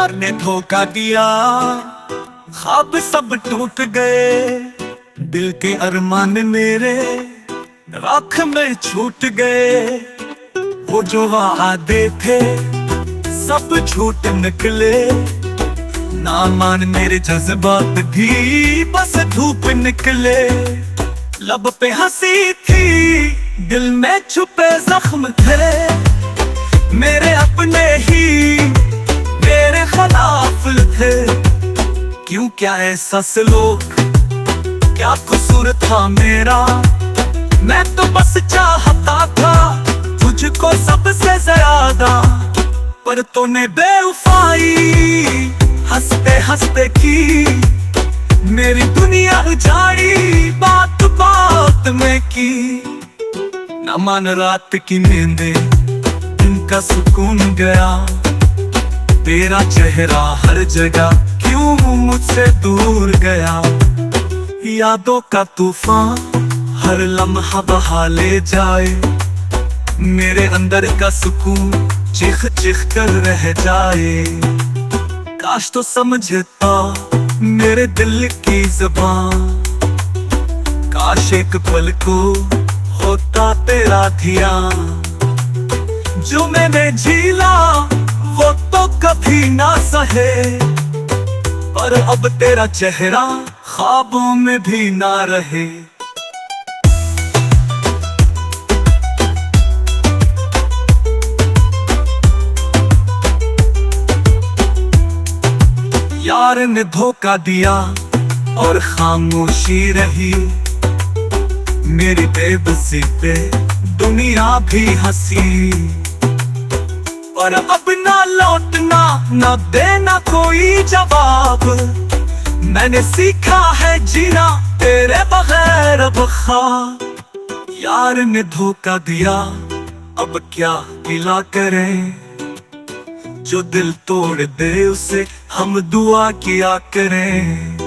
यार ने धोखा दिया, ख्वाब सब टूट गए, दिल के अरमान मेरे राख में छूट गए। वो जो वादे थे सब झूठ निकले, ना मान मेरे जज्बात भी बस धूप निकले। लब पे हंसी थी, दिल में छुपे जख्म थे, मेरे अपने ही मेरे खिलाफ थे। क्यों क्या ऐसा सलूक, क्या कसूर था मेरा, मैं तो बस चाहता था तुझको सबसे ज्यादा। पर तूने बेवफाई हंसते हंसते की, मेरी दुनिया उजाड़ी बात बात में की। न मान रात की नींदे, दिन का सुकून गया, तेरा चेहरा हर जगह क्यों मुझसे दूर गया। यादों का तूफान हर लम्हा बहा ले जाए, मेरे अंदर का सुकून चिख चिख कर रह जाए। काश तो समझता मेरे दिल की ज़बान, काश एक पल को होता तेरा ध्यान। जो मैंने झीला वो तो कभी ना सहे, पर अब तेरा चेहरा ख्वाबों में भी ना रहे। यार ने धोखा दिया और खामोशी रही, मेरी बेबसी पे दुनिया भी हंसी। पर अब ना लौटना ना देना कोई जवाब, मैंने सीखा है जीना तेरे बगैर अब ख्वाब। यार ने धोखा दिया अब क्या गिला करें, जो दिल तोड़ दे उसे हम दुआ किया करें।